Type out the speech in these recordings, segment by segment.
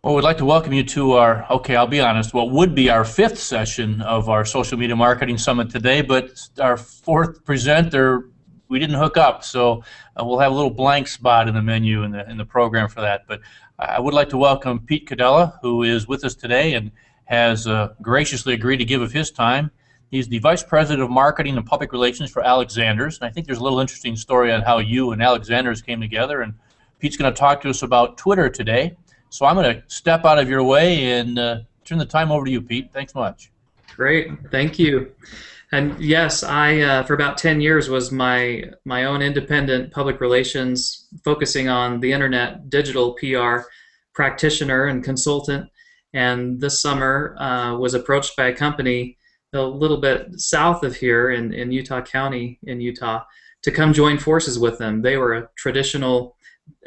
Well, we'd like to welcome you to okay, I'll be honest, what would be our fifth session of our Social Media Marketing Summit today, but our fourth presenter, we didn't hook up, so we'll have a little blank spot in the menu in the program for that. But I would like to welcome Pete Codella, who is with us today and has graciously agreed to give of his time. He's the Vice President of Marketing and Public Relations for Alexander's, and I think there's a little interesting story on how you and Alexander's came together, and Pete's going to talk to us about Twitter today. So I'm going to step out of your way and turn the time over to you, Pete. Thanks much. Great, thank you. And yes, I for about 10 years was my own independent public relations, focusing on the internet, digital PR practitioner and consultant. And this summer was approached by a company a little bit south of here in Utah County in Utah to come join forces with them. They were a traditional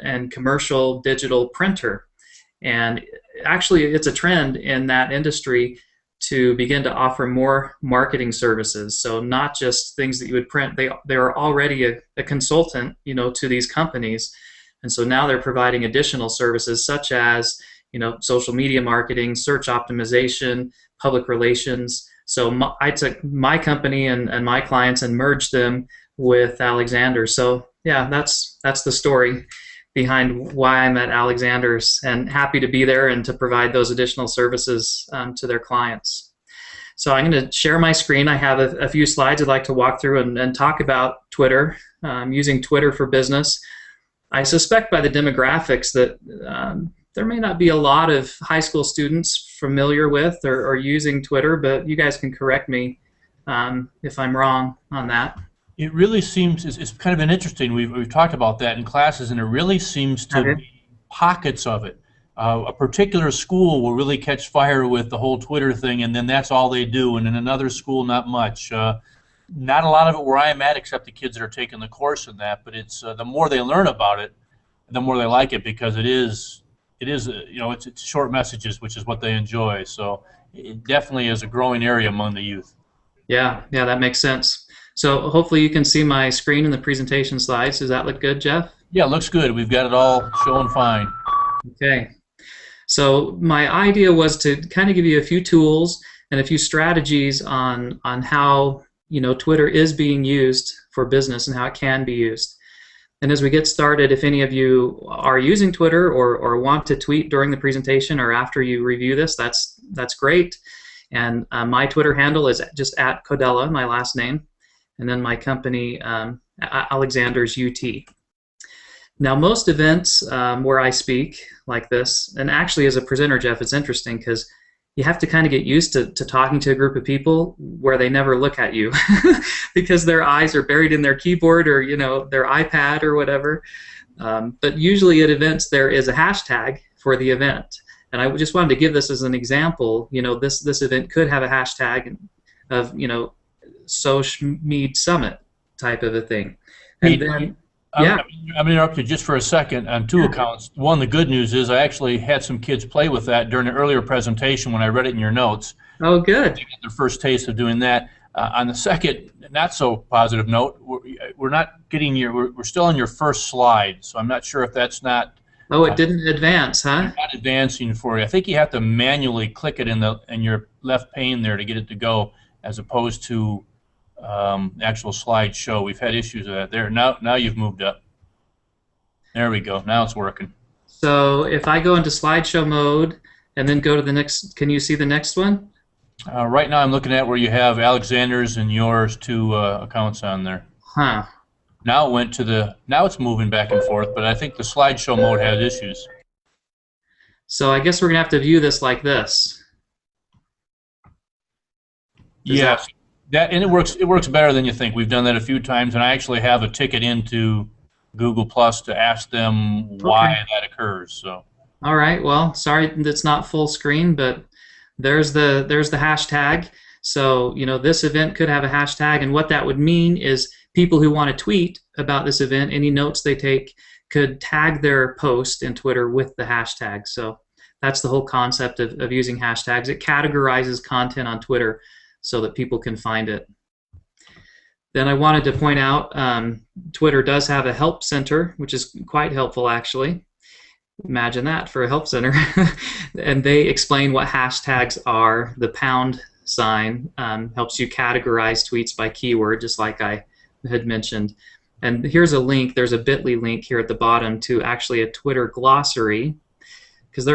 and commercial digital printer. And actually, it's a trend in that industry to begin to offer more marketing services. So not just things that you would print. They are already a consultant, to these companies, and so now they're providing additional services such as, social media marketing, search optimization, public relations. So I took my company and my clients and merged them with Alexander. So yeah, that's the story behind why I'm at Alexander's, and happy to be there and to provide those additional services to their clients. So I'm going to share my screen. I have a few slides I'd like to walk through and talk about Twitter, using Twitter for business. I suspect by the demographics that there may not be a lot of high school students familiar with or using Twitter, but you guys can correct me if I'm wrong on that. It really seems, it's kind of been interesting. We've talked about that in classes, and it really seems to be pockets of it. A particular school will really catch fire with the whole Twitter thing, and then that's all they do. And in another school, not much. Not a lot of it where I'm at, except the kids that are taking the course in that. But it's the more they learn about it, the more they like it, because it's short messages, which is what they enjoy. So it definitely is a growing area among the youth. Yeah, that makes sense. So hopefully you can see my screen in the presentation slides. Does that look good, Jeff? Yeah, it looks good. We've got it all showing fine. Okay. So my idea was to kind of give you a few tools and a few strategies on how Twitter is being used for business and how it can be used. And as we get started, if any of you are using Twitter or want to tweet during the presentation or after you review this, that's great. And my Twitter handle is just at Codella, my last name, and then my company, Alexander's UT. Now, most events where I speak like this, and actually as a presenter, Jeff, it's interesting because you have to kind of get used to talking to a group of people where they never look at you because their eyes are buried in their keyboard or their iPad or whatever. But usually at events there is a hashtag for the event. And I just wanted to give this as an example. This event could have a hashtag of, Social Media Summit type of a thing. And then, yeah. I'm going to interrupt you just for a second on two accounts. One, the good news is I actually had some kids play with that during an earlier presentation when I read it in your notes. Oh, good. They got their first taste of doing that. On the second, not so positive note, we're not getting we're still on your first slide, so I'm not sure if that's not. Oh, it didn't advance, huh? Not advancing for you. I think you have to manually click it in your left pane there to get it to go, as opposed to actual slideshow. We've had issues with that. There now you've moved up. There we go. Now it's working. So if I go into slideshow mode and then go to the next, can you see the next one? Right now I'm looking at where you have Alexander's and yours two accounts on there. Huh. Now it went to now it's moving back and forth, but I think the slideshow mode has issues. So I guess we're gonna have to view this like this. Yes. And it works better than you think. We've done that a few times, and I actually have a ticket into Google Plus to ask them why that occurs. So. All right. Well, sorry that's not full screen, but there's the hashtag. So this event could have a hashtag, and what that would mean is people who want to tweet about this event, any notes they take, could tag their post in Twitter with the hashtag. So that's the whole concept of using hashtags. It categorizes content on Twitter so that people can find it. Then I wanted to point out Twitter does have a help center, which is quite helpful actually. Imagine that for a help center. And they explain what hashtags are. The pound sign helps you categorize tweets by keyword, just like I had mentioned. And here's a link. There's a bit.ly link here at the bottom to actually a Twitter glossary, because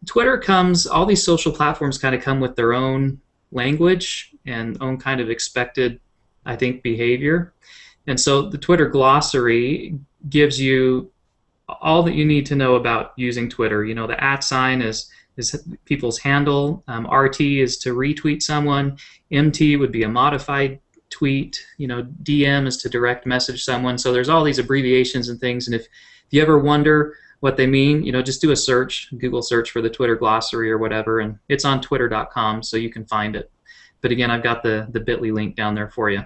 Twitter comes, all these social platforms kind of come with their own language and own kind of expected, I think, behavior. And so the Twitter glossary gives you all that you need to know about using Twitter. You know, the @ sign is people's handle. RT is to retweet someone. MT would be a modified tweet. You know, DM is to direct message someone. So there's all these abbreviations and things. And if you ever wonder what they mean, you know, just do a search, Google search for the Twitter glossary or whatever, and it's on twitter.com, so you can find it. But again, I've got the bit.ly link down there for you.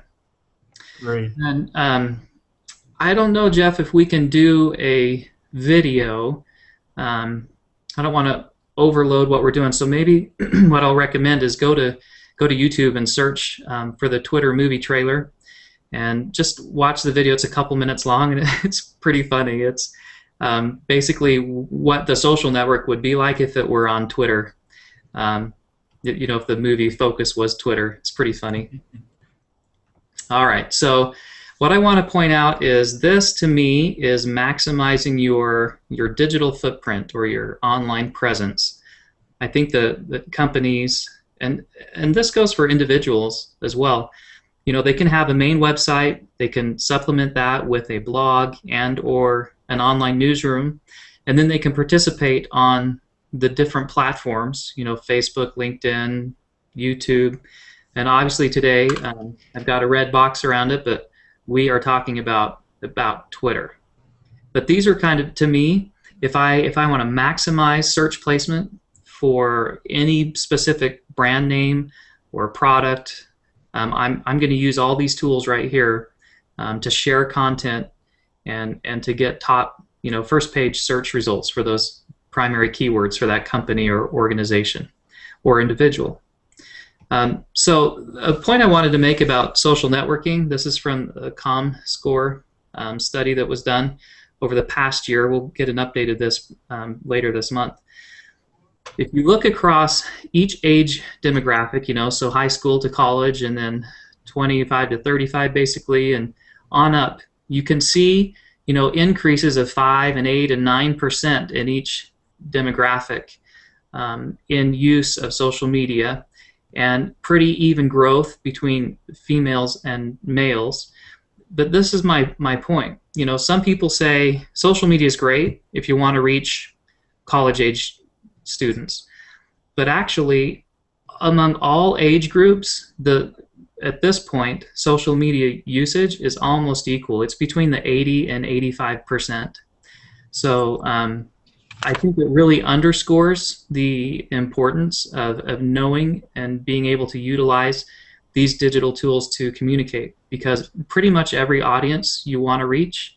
Great. And I don't know, Jeff, if we can do a video. I don't want to overload what we're doing, so maybe what I'll recommend is go to YouTube and search for the Twitter movie trailer, and just watch the video. It's a couple minutes long, and it's pretty funny. It's basically what the social network would be like if it were on Twitter. You know, if the movie focus was Twitter. It's pretty funny. All right, so what I want to point out is this, to me, is maximizing your digital footprint or your online presence. I think the companies, and this goes for individuals as well, you know, they can have a main website, they can supplement that with a blog and or an online newsroom, and then they can participate on the different platforms, you know, Facebook, LinkedIn, YouTube, and obviously today I've got a red box around it, but we are talking about Twitter. But these are kind of, to me, if I want to maximize search placement for any specific brand name or product, I'm going to use all these tools right here to share content and to get top, you know, first page search results for those primary keywords for that company or organization or individual. So a point I wanted to make about social networking, this is from a ComScore study that was done over the past year. We'll get an update of this later this month. If you look across each age demographic, you know, so high school to college, and then 25 to 35 basically, and on up, you can see, you know, increases of 5 and 8 and 9% in each demographic in use of social media, and pretty even growth between females and males. But this is my point. You know, some people say social media is great if you want to reach college-age students, but actually, among all age groups, at this point, social media usage is almost equal. It's between the 80 and 85%. So I think it really underscores the importance of knowing and being able to utilize these digital tools to communicate, because pretty much every audience you want to reach,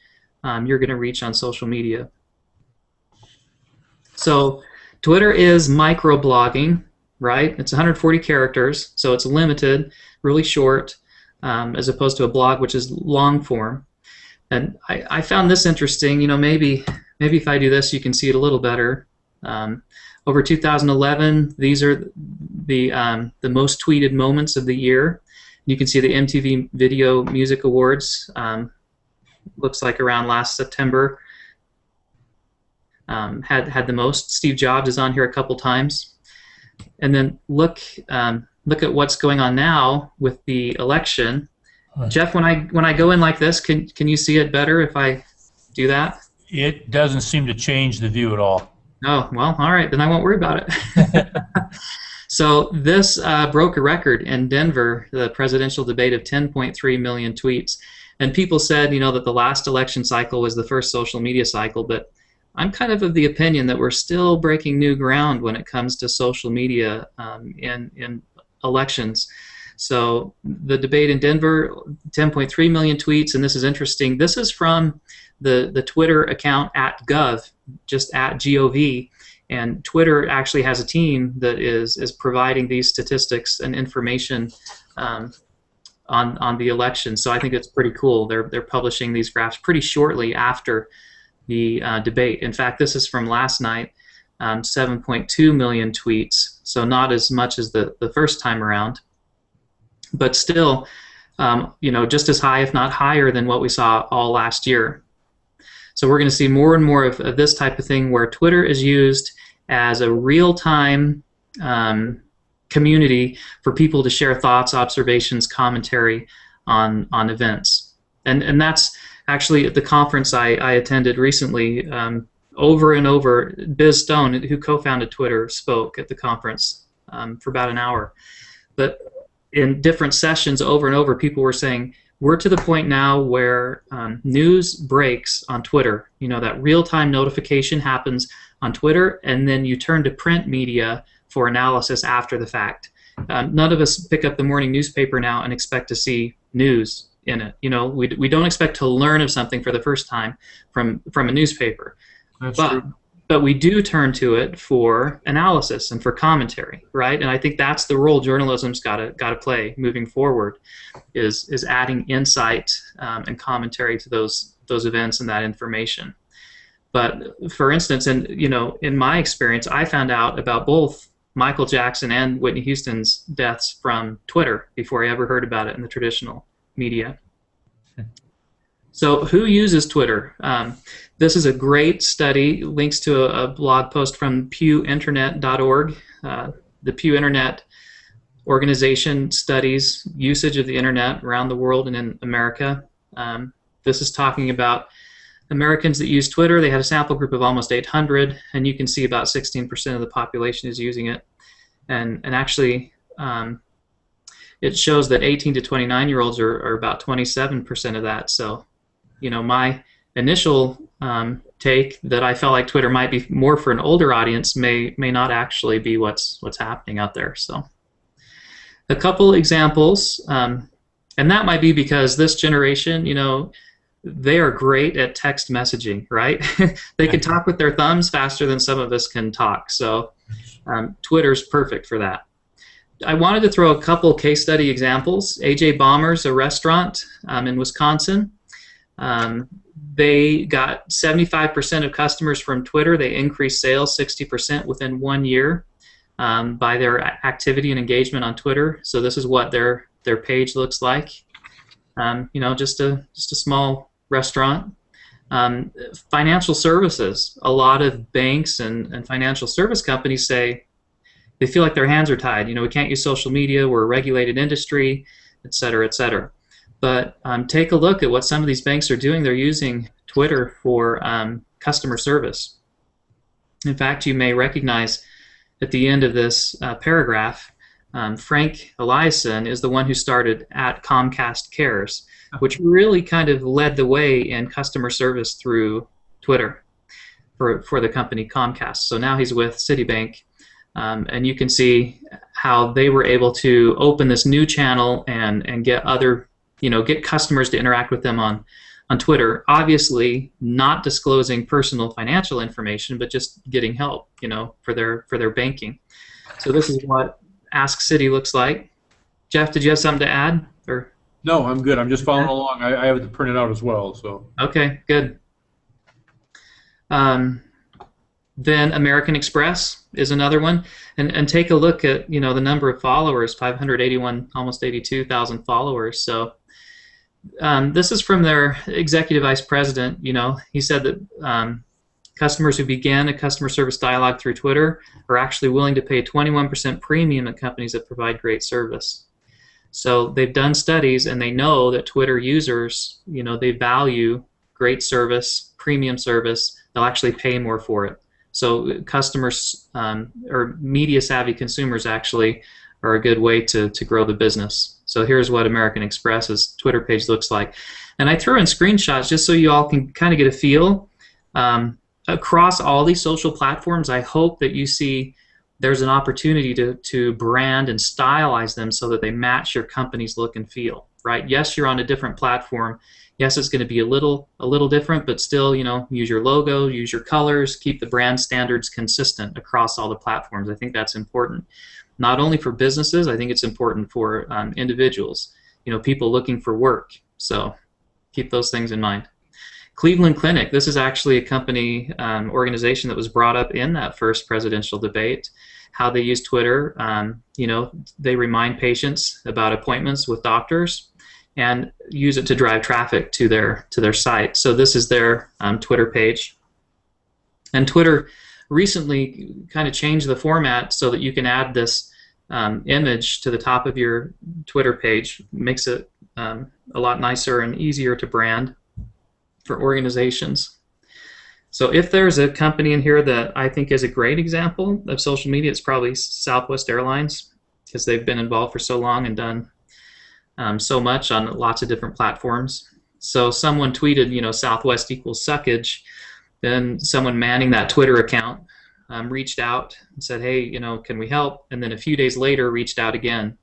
you're going to reach on social media. So Twitter is microblogging, right? It's 140 characters, so it's limited, really short, as opposed to a blog, which is long form. And I found this interesting. You know, maybe if I do this, you can see it a little better. Over 2011, these are the most tweeted moments of the year. You can see the MTV Video Music Awards. Looks like around last September had the most. Steve Jobs is on here a couple times. And then look at what's going on now with the election. Jeff, when I go in like this, can you see it better if I do that? It doesn't seem to change the view at all. Oh, well, all right, then I won't worry about it. So this broke a record in Denver, the presidential debate of 10.3 million tweets. And people said, you know, that the last election cycle was the first social media cycle, but I'm kind of the opinion that we're still breaking new ground when it comes to social media in elections. So the debate in Denver, 10.3 million tweets, and this is interesting. This is from the Twitter account @gov, just @gov, and Twitter actually has a team that is providing these statistics and information on the election. So I think it's pretty cool. They're publishing these graphs pretty shortly after the debate. In fact, this is from last night, 7.2 million tweets, so not as much as the first time around, but still, just as high, if not higher, than what we saw all last year. So we're going to see more and more of this type of thing where Twitter is used as a real-time community for people to share thoughts, observations, commentary on events. And that's actually at the conference I attended recently. Over and over, Biz Stone, who co-founded Twitter, spoke at the conference for about an hour. But in different sessions, over and over, people were saying, we're to the point now where news breaks on Twitter. That real-time notification happens on Twitter, and then you turn to print media for analysis after the fact. None of us pick up the morning newspaper now and expect to see news in it. We don't expect to learn of something for the first time from a newspaper. That's true. But we do turn to it for analysis and for commentary, right? And I think that's the role journalism's got to play moving forward, is adding insight and commentary to those events and that information. But for instance, in my experience, I found out about both Michael Jackson and Whitney Houston's deaths from Twitter before I ever heard about it in the traditional media. So who uses Twitter? This is a great study, links to a blog post from pewinternet.org. The Pew Internet organization studies usage of the internet around the world and in America. This is talking about Americans that use Twitter. They had a sample group of almost 800, and you can see about 16% of the population is using it. And actually, it shows that 18 to 29-year-olds are about 27% of that. So, my initial take that I felt like Twitter might be more for an older audience may not actually be what's happening out there. So, a couple examples, and that might be because this generation, they are great at text messaging, right? They can talk with their thumbs faster than some of us can talk. So, Twitter's perfect for that. I wanted to throw a couple case study examples. AJ Bomber's a restaurant in Wisconsin. They got 75% of customers from Twitter. They increased sales 60% within 1 year by their activity and engagement on Twitter. So this is what their page looks like. Just a small restaurant. Financial services. A lot of banks and financial service companies say they feel like their hands are tied. We can't use social media. We're a regulated industry, et cetera, et cetera. But take a look at what some of these banks are doing. They're using Twitter for customer service. In fact, you may recognize at the end of this paragraph, Frank Eliason is the one who started at Comcast Cares, which really kind of led the way in customer service through Twitter for the company Comcast. So now he's with Citibank, and you can see how they were able to open this new channel and get other, get customers to interact with them on Twitter. Obviously, not disclosing personal financial information, but just getting help, for their banking. So this is what Ask Citi looks like. Jeff, did you have something to add? Or no, I'm good. I'm just following along. I have it printed out as well. So okay, good. Then American Express is another one, and take a look at the number of followers, 581, almost 82,000 followers. So this is from their executive vice president. He said that customers who began a customer service dialogue through Twitter are actually willing to pay 21% premium at companies that provide great service. So they've done studies, and they know that Twitter users, they value great service, premium service. They'll actually pay more for it. So customers or media-savvy consumers actually are a good way to grow the business. So here's what American Express's Twitter page looks like. And I threw in screenshots just so you all can kind of get a feel. Across all these social platforms, I hope that you see there's an opportunity to brand and stylize them so that they match your company's look and feel, right? Yes, you're on a different platform. Yes, it's going to be a little different, but still, use your logo, use your colors, keep the brand standards consistent across all the platforms. I think that's important. Not only for businesses, I think it's important for individuals, people looking for work. So keep those things in mind. Cleveland Clinic, this is actually a company organization that was brought up in that first presidential debate. How they use Twitter, they remind patients about appointments with doctors and use it to drive traffic to their site. So this is their Twitter page. And Twitter recently kind of changed the format so that you can add this image to the top of your Twitter page. Makes it a lot nicer and easier to brand for organizations. So if there's a company in here that I think is a great example of social media, it's probably Southwest Airlines, because they've been involved for so long and done so much on lots of different platforms. So someone tweeted, Southwest equals suckage. Then someone manning that Twitter account reached out and said, hey, can we help? And then a few days later reached out again.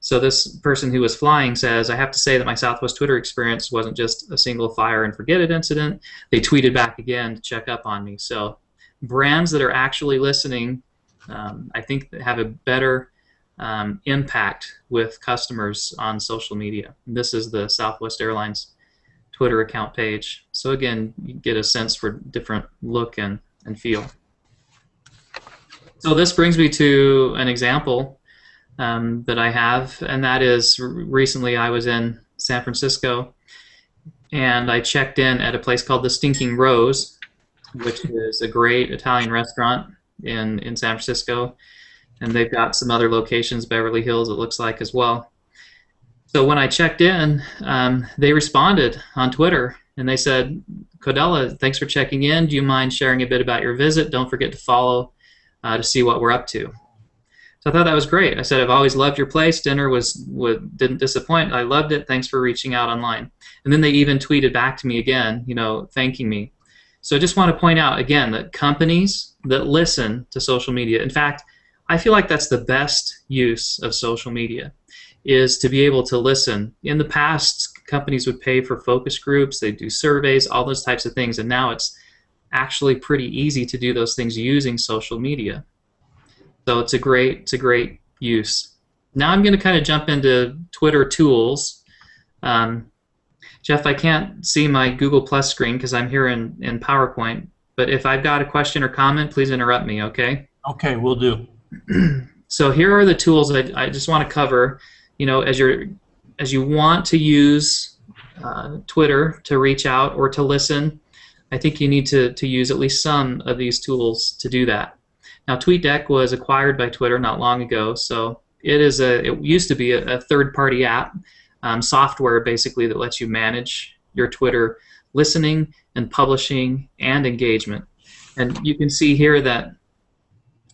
So this person who was flying says, I have to say that my Southwest Twitter experience wasn't just a single fire and forget it incident. They tweeted back again to check up on me. So brands that are actually listening, I think, have a better impact with customers on social media. And this is the Southwest Airlines Twitter account page. So again, you get a sense for different look and feel. So this brings me to an example that I have, and that is recently I was in San Francisco and I checked in at a place called the Stinking Rose, which is a great Italian restaurant in San Francisco, and they've got some other locations, Beverly Hills it looks like as well. So when I checked in, they responded on Twitter and they said, Codella, thanks for checking in. Do you mind sharing a bit about your visit? Don't forget to follow to see what we're up to. So I thought that was great. I said, I've always loved your place. Dinner didn't disappoint. I loved it. Thanks for reaching out online. And then they even tweeted back to me again, thanking me. So I just want to point out again that companies that listen to social media, in fact, I feel like that's the best use of social media, is to be able to listen. In the past, companies would pay for focus groups, they'd do surveys, all those types of things, and now it's actually pretty easy to do those things using social media. So it's a great use. Now I'm going to kind of jump into Twitter tools. Jeff, I can't see my Google Plus screen because I'm here in PowerPoint, but if I've got a question or comment, please interrupt me, okay? Okay, will do. So here are the tools that I just want to cover. As you want to use Twitter to reach out or to listen, I think you need to use at least some of these tools to do that. Now, TweetDeck was acquired by Twitter not long ago, so it used to be a third-party app, software basically that lets you manage your Twitter listening and publishing and engagement. And you can see here that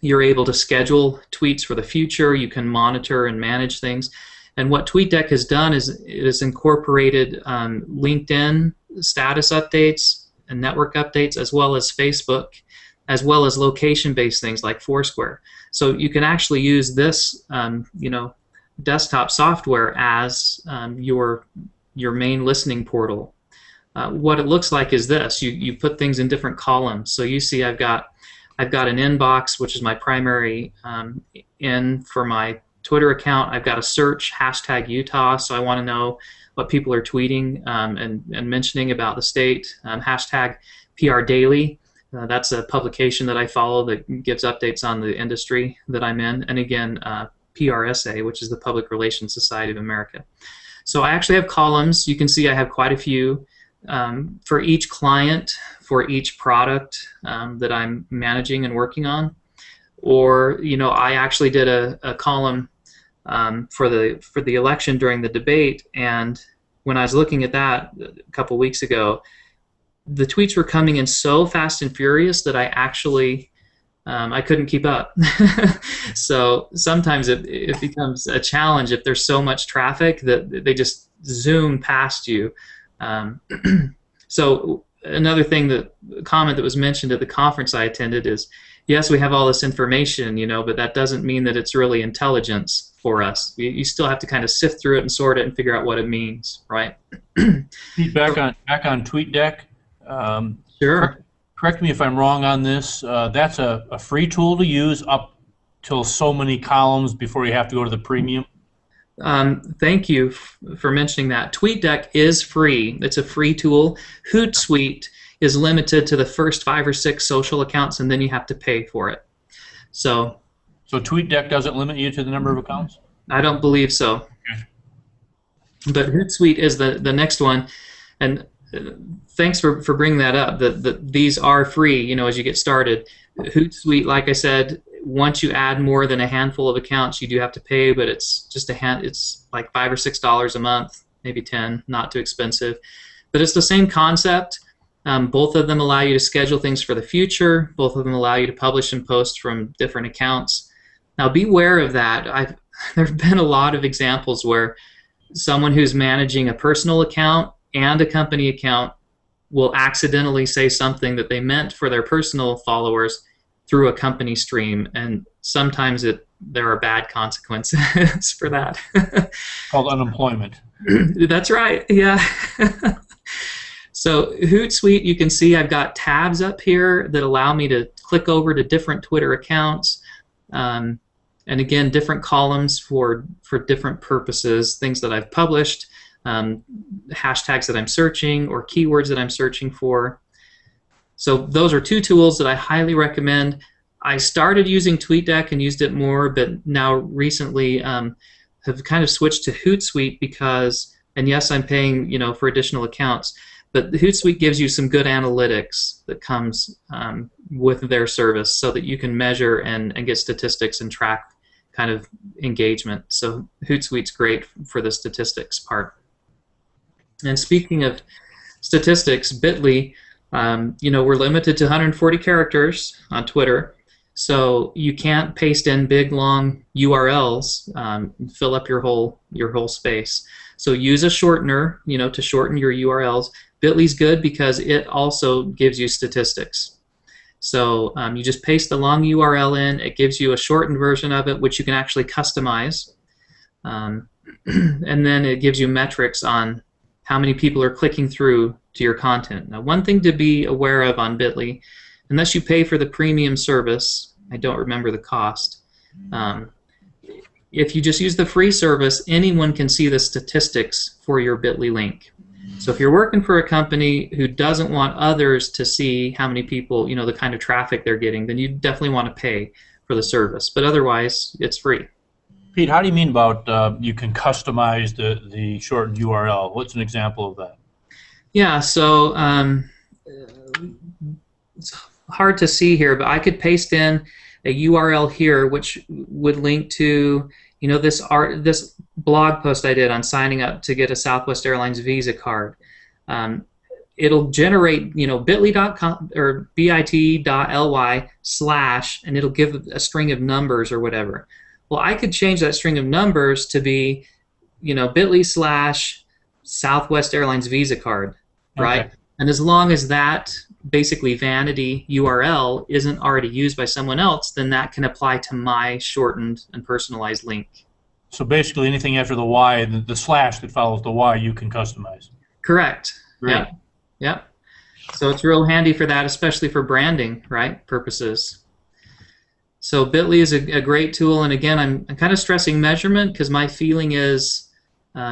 you're able to schedule tweets for the future. You can monitor and manage things. And what TweetDeck has done is it has incorporated LinkedIn status updates and network updates, as well as Facebook, as well as location-based things like Foursquare. So you can actually use this, desktop software as your main listening portal. What it looks like is this: you put things in different columns. So you see, I've got an inbox, which is my primary in for my Twitter account. I've got a search, hashtag Utah, so I want to know what people are tweeting and mentioning about the state. Hashtag PR Daily. That's a publication that I follow that gives updates on the industry that I'm in. And again, PRSA, which is the Public Relations Society of America. So I actually have columns. You can see I have quite a few for each client, for each product that I'm managing and working on. Or, I actually did a column for the election during the debate, and when I was looking at that a couple weeks ago, the tweets were coming in so fast and furious that I actually I couldn't keep up. So sometimes it becomes a challenge if there's so much traffic that they just zoom past you. So another comment that was mentioned at the conference I attended is, yes, we have all this information, but that doesn't mean that it's really intelligence for us. You still have to kind of sift through it and sort it and figure out what it means, right? Back on TweetDeck. Sure. Correct me if I'm wrong on this. That's a free tool to use up till so many columns before you have to go to the premium. Thank you for mentioning that. TweetDeck is free. It's a free tool. Hootsuite is limited to the first 5 or 6 social accounts, and then you have to pay for it. So TweetDeck doesn't limit you to the number of accounts? I don't believe so. But Hootsuite is the next one, and thanks for bringing that up. These are free, as you get started. Hootsuite, like I said, once you add more than a handful of accounts, you do have to pay, but it's just it's like $5 or $6 a month, maybe 10, not too expensive. But it's the same concept. Both of them allow you to schedule things for the future. Both of them allow you to publish and post from different accounts. Now, beware of that. There have been a lot of examples where someone who's managing a personal account and a company account will accidentally say something that they meant for their personal followers through a company stream, and sometimes there are bad consequences for that. Called unemployment. That's right, yeah. So Hootsuite, you can see I've got tabs up here that allow me to click over to different Twitter accounts. And again, different columns for different purposes, things that I've published, hashtags that I'm searching, or keywords that I'm searching for. So those are 2 tools that I highly recommend. I started using TweetDeck and used it more, but now recently have kind of switched to Hootsuite because, and yes, I'm paying for additional accounts, but the Hootsuite gives you some good analytics that comes with their service so that you can measure and get statistics and track kind of engagement. So Hootsuite's great for the statistics part. And speaking of statistics, Bitly, we're limited to 140 characters on Twitter, so you can't paste in big long URLs, fill up your whole space. So use a shortener, to shorten your URLs. Bitly's good because it also gives you statistics. So you just paste the long URL in. It gives you a shortened version of it, which you can actually customize. And then it gives you metrics on how many people are clicking through to your content. Now, one thing to be aware of on Bitly, unless you pay for the premium service, I don't remember the cost, if you just use the free service, anyone can see the statistics for your Bitly link. So if you're working for a company who doesn't want others to see how many people, the kind of traffic they're getting, then you definitely want to pay for the service. But otherwise, it's free. Pete, how do you mean about you can customize the shortened URL? What's an example of that? Yeah, so it's hard to see here, but I could paste in a URL here which would link to this blog post I did on signing up to get a Southwest Airlines Visa card. It'll generate bit.ly or bit.ly / and it'll give a string of numbers or whatever. Well, I could change that string of numbers to be bit.ly / Southwest Airlines Visa card, right? Okay. And as long as that basically vanity URL isn't already used by someone else, then that can apply to my shortened and personalized link. So basically anything after the Y, the slash that follows the Y, you can customize. Correct. Great. Yeah. So it's real handy for that, especially for branding, right, purposes. So Bitly is a great tool, and again, I'm kind of stressing measurement because my feeling is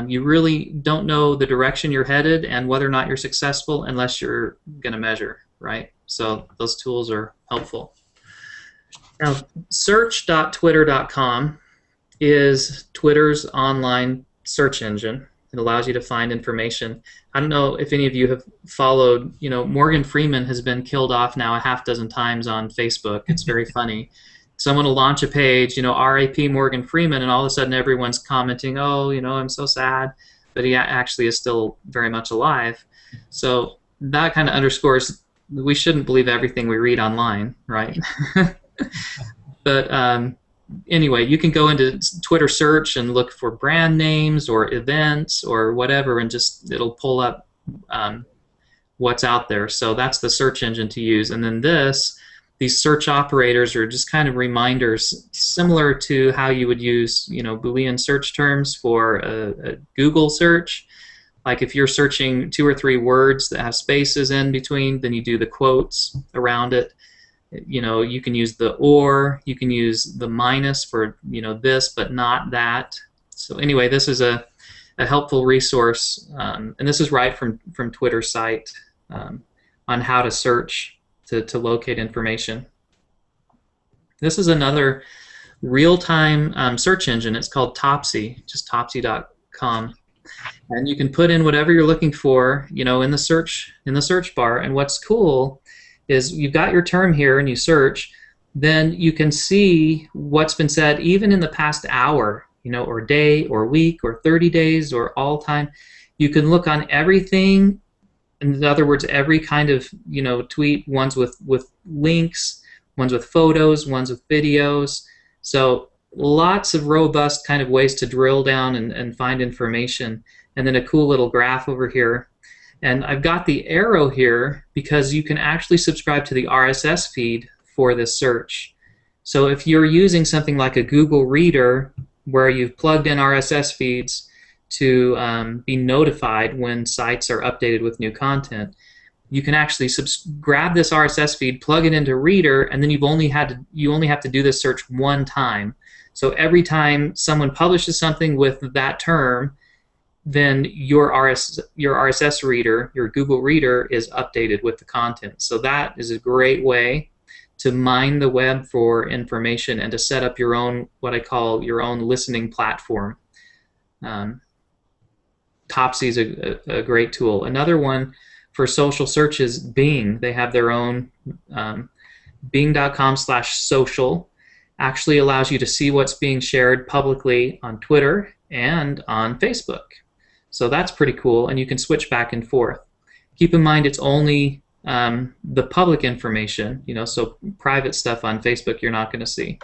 you really don't know the direction you're headed and whether or not you're successful unless you're going to measure, right? So those tools are helpful. Now, search.twitter.com is Twitter's online search engine. It allows you to find information. I don't know if any of you have followed, Morgan Freeman has been killed off now a half dozen times on Facebook. It's very funny. Someone will launch a page, R.I.P. Morgan Freeman, and all of a sudden everyone's commenting, oh, I'm so sad, but he actually is still very much alive. So that kind of underscores we shouldn't believe everything we read online, right? But anyway, you can go into Twitter search and look for brand names or events or whatever, and it'll pull up what's out there. So that's the search engine to use. And then these search operators are just kind of reminders, similar to how you would use, Boolean search terms for a Google search. Like if you're searching 2 or 3 words that have spaces in between, then you do the quotes around it. You can use the or, you can use the minus for, this but not that. So anyway, this is a helpful resource, and this is right from Twitter's site on how to search to locate information. This is another real-time search engine. It's called Topsy, just topsy.com. And you can put in whatever you're looking for, you know, in the search bar. And what's cool is you've got your term here and you search, then you can see what's been said even in the past hour, you know, or day or week or 30 days or all time. You can look on everything. In other words, every kind of, you know, tweet, ones with links, ones with photos, ones with videos. So lots of robust kind of ways to drill down and find information. And then a cool little graph over here. And I've got the arrow here because you can actually subscribe to the RSS feed for this search. So if you're using something like a Google Reader where you've plugged in RSS feeds to be notified when sites are updated with new content, you can actually grab this RSS feed, plug it into Reader, and then you only have to do this search one time. So every time someone publishes something with that term, then your RSS reader, your Google Reader, is updated with the content. So that is a great way to mine the web for information and to set up your own, what I call your own listening platform. Topsy is a great tool. Another one for social search is Bing. They have their own bing.com/social. Actually allows you to see what's being shared publicly on Twitter and on Facebook. So that's pretty cool, and you can switch back and forth. Keep in mind it's only the public information, you know, so private stuff on Facebook you're not going to see.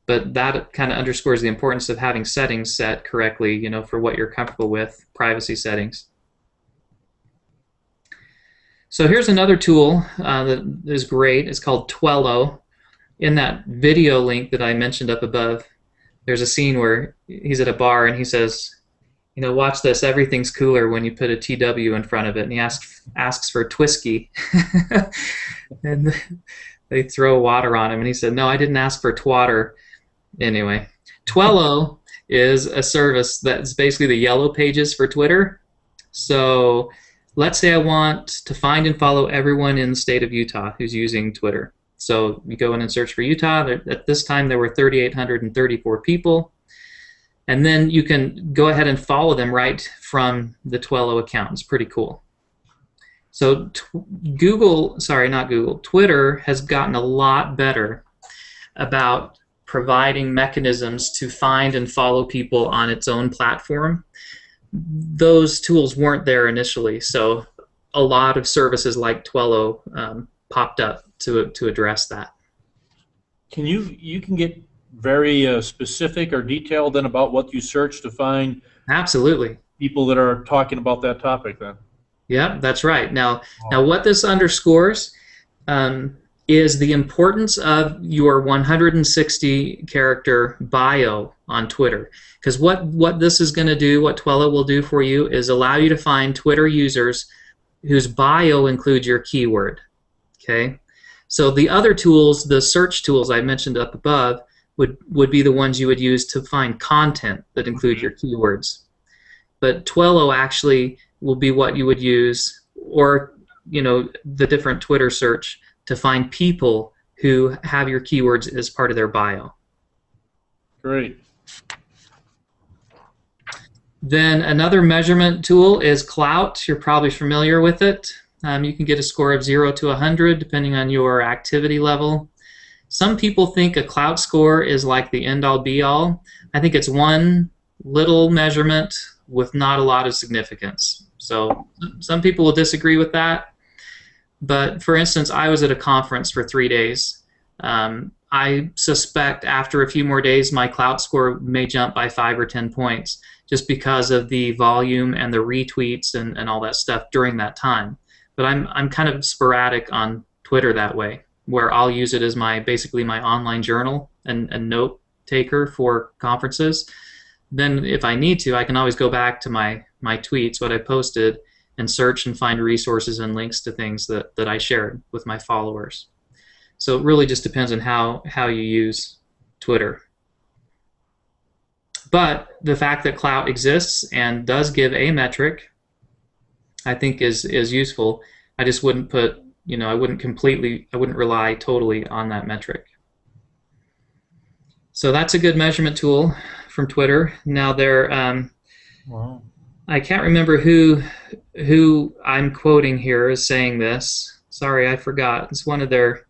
But that kind of underscores the importance of having settings set correctly, you know, for what you're comfortable with, privacy settings. So here's another tool that is great. It's called Twello. In that video link that I mentioned up above, there's a scene where he's at a bar and he says, you know, watch this, everything's cooler when you put a TW in front of it. And he asks for Twisky. And they throw water on him. And he said, no, I didn't ask for twatter. Anyway, Twello is a service that's basically the yellow pages for Twitter. So let's say I want to find and follow everyone in the state of Utah who's using Twitter. So you go in and search for Utah. At this time, there were 3,834 people. And then you can go ahead and follow them right from the Twello account. It's pretty cool. So Twitter has gotten a lot better about providing mechanisms to find and follow people on its own platform. Those tools weren't there initially, so a lot of services like Twello popped up to address that. You can get very specific or detailed then about what you search to find Absolutely people that are talking about that topic then. Yeah, that's right. Now what this underscores is the importance of your 160 character bio on Twitter. Because what this is going to do, what Twello will do for you, is allow you to find Twitter users whose bio includes your keyword. Okay? So the other tools, the search tools I mentioned up above, would be the ones you would use to find content that include your keywords. But Twello actually will be what you would use, or you know, the different Twitter search, to find people who have your keywords as part of their bio. Great. Then another measurement tool is Clout. You're probably familiar with it. You can get a score of 0 to 100 depending on your activity level. Some people think a Clout score is like the end-all be-all. I think it's one little measurement with not a lot of significance. So some people will disagree with that. But for instance, I was at a conference for 3 days. I suspect after a few more days my Clout score may jump by 5 or 10 points just because of the volume and the retweets and all that stuff during that time. But I'm kind of sporadic on Twitter that way, where I'll use it as basically my online journal and note taker for conferences. Then if I need to, I can always go back to my tweets, what I posted, and search and find resources and links to things that I shared with my followers. So it really just depends on how you use Twitter. But the fact that Clout exists and does give a metric, I think is useful. I just wouldn't put, I wouldn't rely totally on that metric. So that's a good measurement tool from Twitter. Now Wow. I can't remember who I'm quoting here is saying this. Sorry, I forgot. It's one of their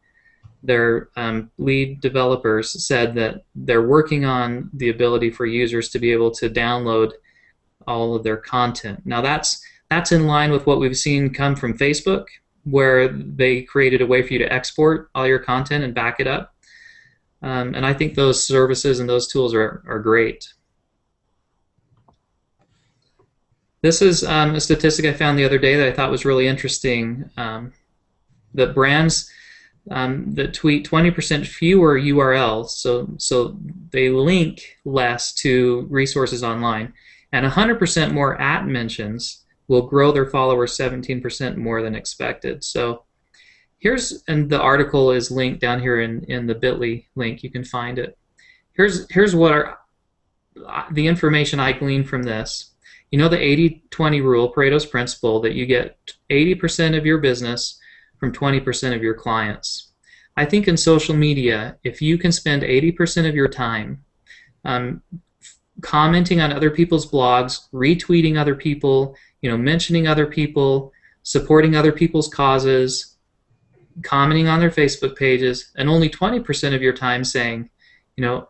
lead developers said that they're working on the ability for users to be able to download all of their content. Now that's in line with what we've seen come from Facebook, where they created a way for you to export all your content and back it up. And I think those services and those tools are great. This is a statistic I found the other day that I thought was really interesting. That brands that tweet 20% fewer URLs, so they link less to resources online, and 100% more @mentions will grow their followers 17% more than expected. So and the article is linked down here in the bit.ly link. You can find it. Here's what the information I gleaned from this. You know the 80-20 rule, Pareto's principle, that you get 80% of your business from 20% of your clients. I think in social media, if you can spend 80% of your time commenting on other people's blogs, retweeting other people, mentioning other people, supporting other people's causes, commenting on their Facebook pages, and only 20% of your time saying,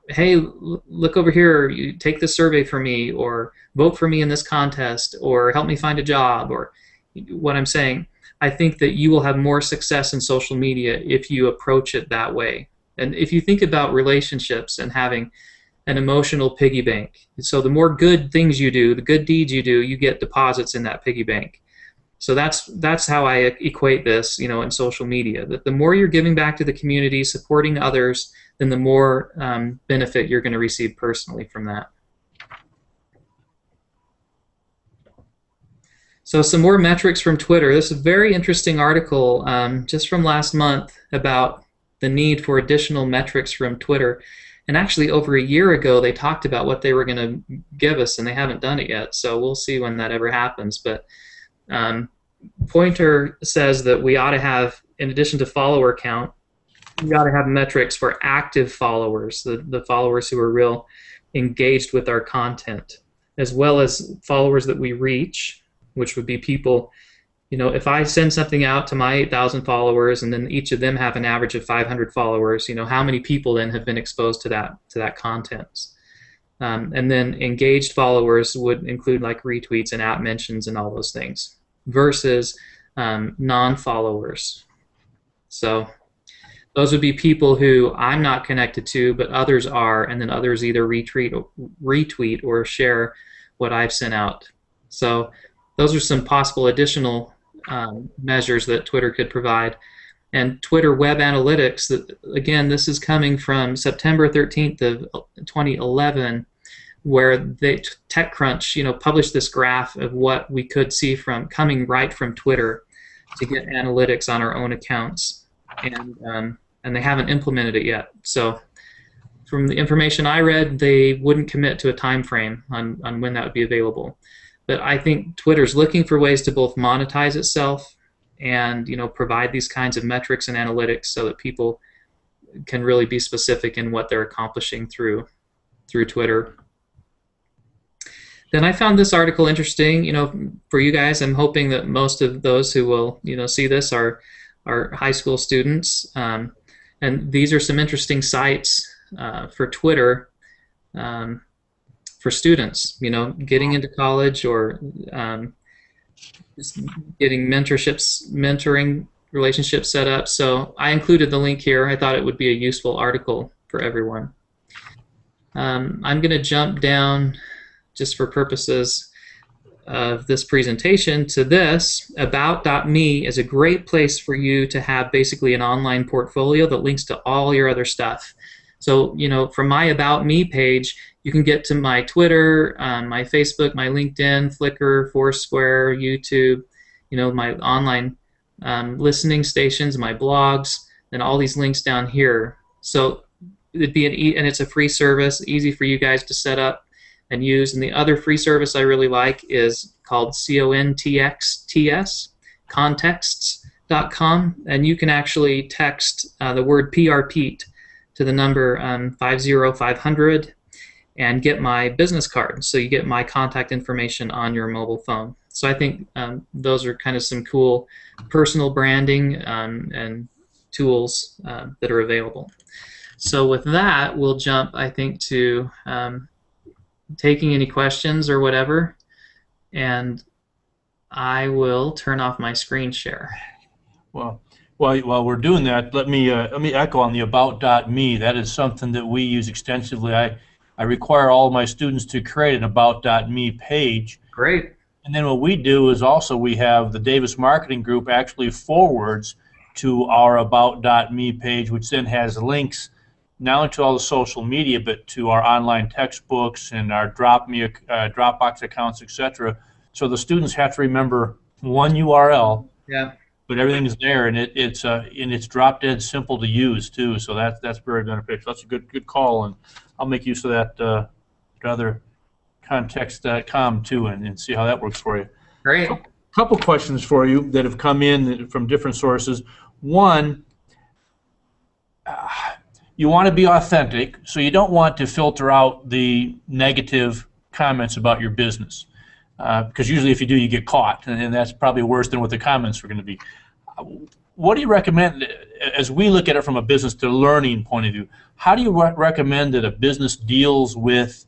hey, look over here, you take this survey for me, or vote for me in this contest, or help me find a job, or what I'm saying, I think that you will have more success in social media if you approach it that way. And if you think about relationships and having an emotional piggy bank, so the more good things you do, the good deeds you do, you get deposits in that piggy bank. So that's how I equate this, in social media. That the more you're giving back to the community, supporting others, then the more benefit you're going to receive personally from that. So some more metrics from Twitter. This is a very interesting article just from last month about the need for additional metrics from Twitter. And actually over a year ago they talked about what they were going to give us, and they haven't done it yet. So we'll see when that ever happens. But Pointer says that we ought to have, in addition to follower count, we ought to have metrics for active followers, the followers who are real engaged with our content, as well as followers that we reach, which would be people, if I send something out to my 8,000 followers and then each of them have an average of 500 followers, how many people then have been exposed to that content? And then engaged followers would include like retweets and @mentions and all those things, versus non-followers. So those would be people who I'm not connected to, but others are, and then others either retweet or share what I've sent out. So those are some possible additional measures that Twitter could provide. And Twitter Web Analytics, again, this is coming from September 13th of 2011, where TechCrunch, published this graph of what we could see coming right from Twitter to get analytics on our own accounts, and they haven't implemented it yet. So from the information I read, they wouldn't commit to a time frame on when that would be available. But I think Twitter's looking for ways to both monetize itself and provide these kinds of metrics and analytics so that people can really be specific in what they're accomplishing through Twitter. Then I found this article interesting. For you guys, I'm hoping that most of those who will see this are high school students, and these are some interesting sites for Twitter. For students, getting into college or just getting mentoring relationships set up. So I included the link here. I thought it would be a useful article for everyone. I'm going to jump down, just for purposes of this presentation, to this. About.me is a great place for you to have basically an online portfolio that links to all your other stuff. So, from my About Me page, you can get to my Twitter, my Facebook, my LinkedIn, Flickr, Foursquare, YouTube, my online listening stations, my blogs, and all these links down here. So it'd be and it's a free service, easy for you guys to set up. and use. And the other free service I really like is called CONTXTS, contexts.com. And you can actually text the word PRPEAT to the number 50500 and get my business card. So you get my contact information on your mobile phone. So I think those are kind of some cool personal branding and tools that are available. So with that, we'll jump, I think, to taking any questions or whatever, and I will turn off my screen share. Well, while we're doing that, let me echo on the about.me. That is something that we use extensively. I require all of my students to create an about.me page. Great. And then what we do is also we have the Davis Marketing Group actually forwards to our about.me page, which then has links not only to all the social media, but to our online textbooks and our Dropbox accounts, etc. So the students have to remember one URL, Yeah. but everything's there, and it's drop dead simple to use too. So that's very beneficial. That's a good call, and I'll make use of that other context.com too, and see how that works for you. Great. Couple questions for you that have come in from different sources. One, you want to be authentic, so you don't want to filter out the negative comments about your business, because usually if you do, you get caught, and that's probably worse than what the comments are going to be. What do you recommend, as we look at it from a business to learning point of view, how do you recommend that a business deals with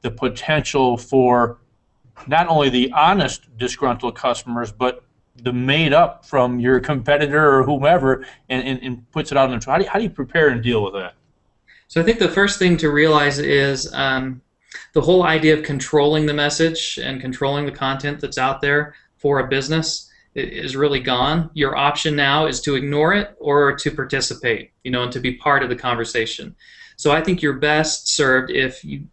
the potential for not only the honest disgruntled customers, but the made up from your competitor or whomever, and puts it out in the how do you prepare and deal with that? So I think the first thing to realize is the whole idea of controlling the message and controlling the content that's out there for a business is really gone. Your option now is to ignore it or to participate, and to be part of the conversation. So I think you're best served if you,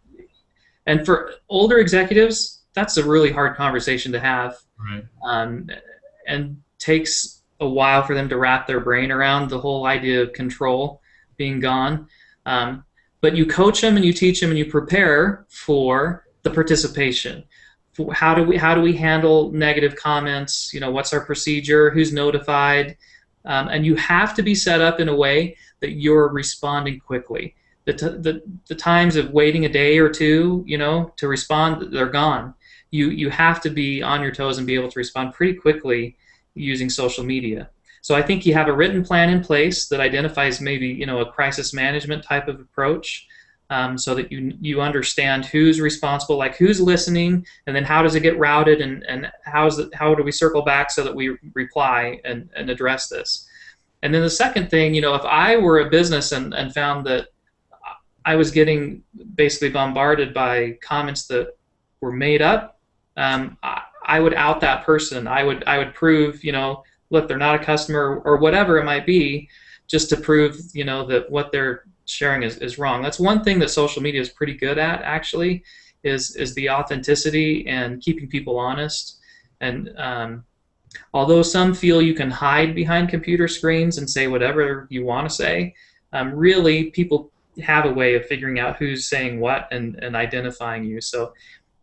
and for older executives, that's a really hard conversation to have. Right. And takes a while for them to wrap their brain around the whole idea of control being gone. But you coach them and you teach them and you prepare for the participation. How do we handle negative comments? What's our procedure? Who's notified? And you have to be set up in a way that you're responding quickly. The times of waiting a day or two, to respond, they're gone. You have to be on your toes and be able to respond pretty quickly using social media. So I think you have a written plan in place that identifies maybe a crisis management type of approach, so that you understand who's responsible, like who's listening, and then how does it get routed, and how do we circle back so that we reply and address this. And then the second thing, if I were a business and found that I was getting basically bombarded by comments that were made up, I would out that person. I would prove, look, they're not a customer or whatever it might be, just to prove, that what they're sharing is wrong. That's one thing that social media is pretty good at, actually, is the authenticity and keeping people honest. And although some feel you can hide behind computer screens and say whatever you want to say, really people have a way of figuring out who's saying what and identifying you. So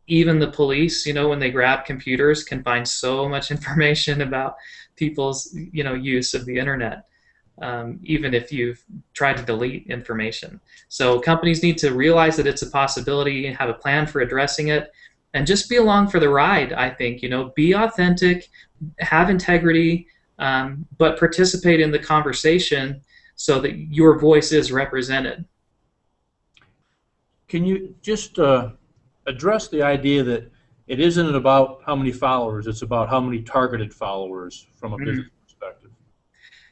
even the police, when they grab computers, can find so much information about people's, use of the internet, even if you've tried to delete information. So companies need to realize that it's a possibility, have a plan for addressing it, and just be along for the ride, I think. Be authentic, have integrity, but participate in the conversation so that your voice is represented. Can you just address the idea that it isn't about how many followers, it's about how many targeted followers from a business perspective?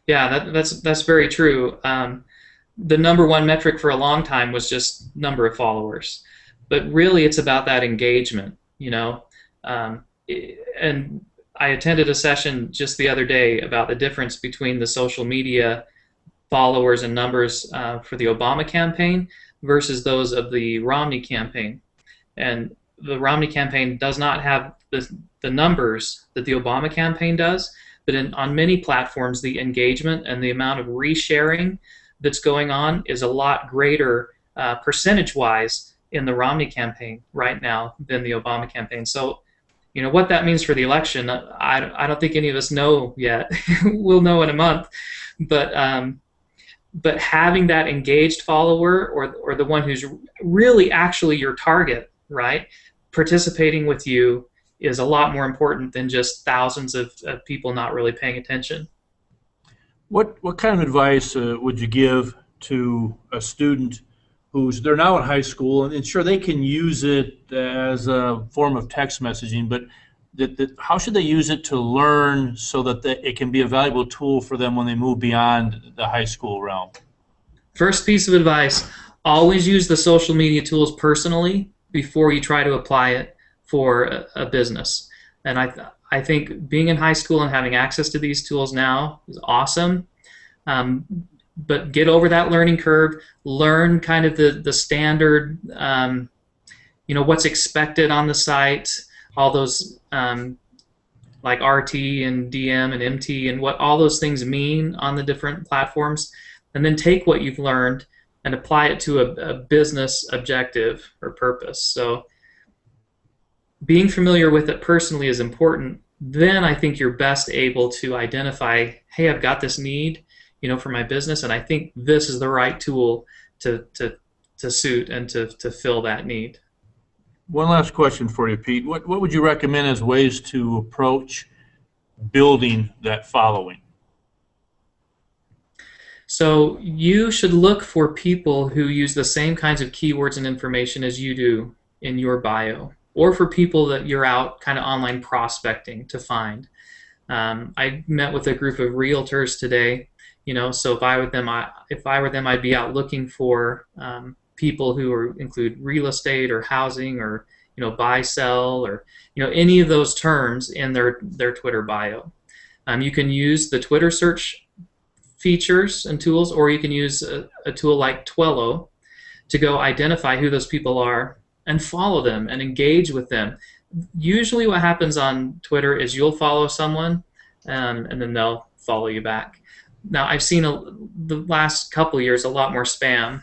Yeah, that's very true. The number one metric for a long time was just number of followers, but really it's about that engagement, and I attended a session just the other day about the difference between the social media followers and numbers for the Obama campaign versus those of the Romney campaign. And the Romney campaign does not have the numbers that the Obama campaign does, but on many platforms, the engagement and the amount of resharing that's going on is a lot greater percentage-wise in the Romney campaign right now than the Obama campaign. So, what that means for the election, I don't think any of us know yet. We'll know in a month, but having that engaged follower, or the one who's really actually your target, right, participating with you is a lot more important than just thousands of people not really paying attention. What kind of advice would you give to a student they're now in high school, and sure they can use it as a form of text messaging, but how should they use it to learn so that it can be a valuable tool for them when they move beyond the high school realm? First piece of advice, always use the social media tools personally before you try to apply it for a business. And I think being in high school and having access to these tools now is awesome. But get over that learning curve, learn kind of the standard, what's expected on the site, all those like RT and DM and MT and what all those things mean on the different platforms, and then take what you've learned and apply it to a business objective or purpose. So being familiar with it personally is important. Then I think you're best able to identify, hey, I've got this need, for my business, and I think this is the right tool to suit and to fill that need. One last question for you, Pete. What would you recommend as ways to approach building that following? So you should look for people who use the same kinds of keywords and information as you do in your bio, or for people that you're out kind of online prospecting to find. I met with a group of realtors today. So if I were them, I'd be out looking for people who include real estate or housing or buy, sell, or any of those terms in their Twitter bio. You can use the Twitter search features and tools, or you can use a tool like Twello to go identify who those people are and follow them and engage with them. Usually what happens on Twitter is you'll follow someone and then they'll follow you back. Now, I've seen the last couple of years a lot more spam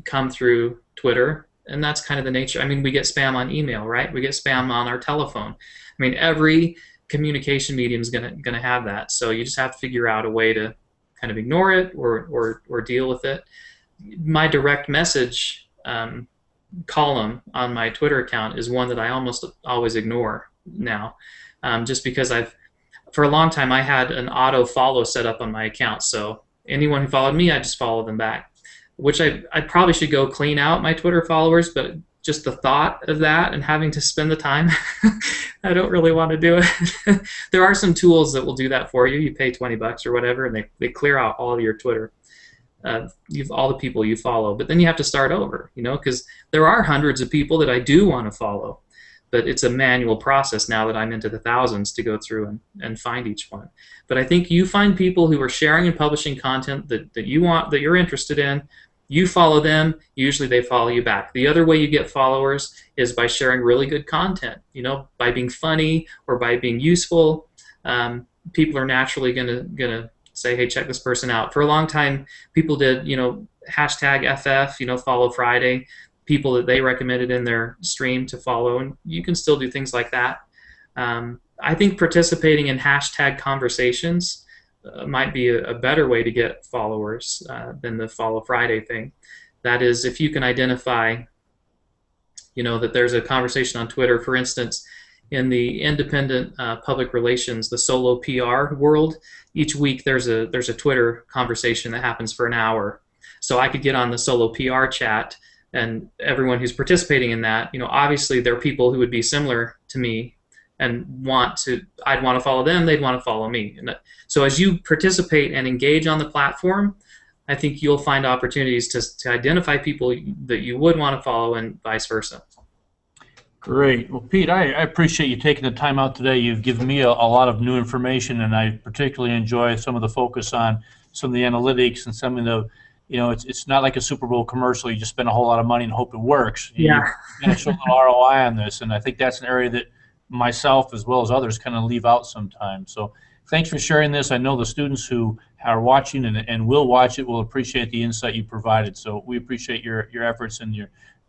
come through Twitter, and that's kind of the nature. I mean, we get spam on email, right? We get spam on our telephone. I mean, every communication medium is gonna have that. So you just have to figure out a way to kind of ignore it or deal with it. My direct message column on my Twitter account is one that I almost always ignore now, just because for a long time I had an auto follow set up on my account. So anyone who followed me, I just follow them back, which I probably should go clean out my Twitter followers, but just the thought of that and having to spend the time, I don't really want to do it. There are some tools that will do that for you. You pay $20 or whatever, and they clear out all of your Twitter. All the people you follow, but then you have to start over, because there are hundreds of people that I do want to follow, but it's a manual process now that I'm into the thousands to go through and find each one. But I think you find people who are sharing and publishing content that you want, that you're interested in, you follow them, usually they follow you back. The other way you get followers is by sharing really good content, by being funny or by being useful. People are naturally gonna say, hey, check this person out. For a long time, people did, hashtag FF, follow Friday, people that they recommended in their stream to follow, and you can still do things like that. I think participating in hashtag conversations might be a better way to get followers than the follow Friday thing. That is, if you can identify, that there's a conversation on Twitter, for instance, in the independent public relations, the solo PR world, each week there's a Twitter conversation that happens for an hour. So I could get on the solo PR chat, and everyone who's participating in that, obviously there are people who would be similar to me and I'd want to follow them, they'd want to follow me. And so as you participate and engage on the platform, I think you'll find opportunities to identify people that you would want to follow and vice versa. Great. Well, Pete, I appreciate you taking the time out today. You've given me a lot of new information, and I particularly enjoy some of the focus on some of the analytics and some of the, it's not like a Super Bowl commercial. You just spend a whole lot of money and hope it works. Yeah. You got to show a little ROI on this, and I think that's an area that myself as well as others kind of leave out sometimes. So thanks for sharing this. I know the students who are watching and will watch it will appreciate the insight you provided. So we appreciate your efforts and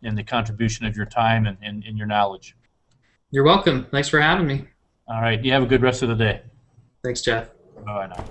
and the contribution of your time and your knowledge. You're welcome. Thanks for having me. All right. You have a good rest of the day. Thanks, Jeff. Bye now.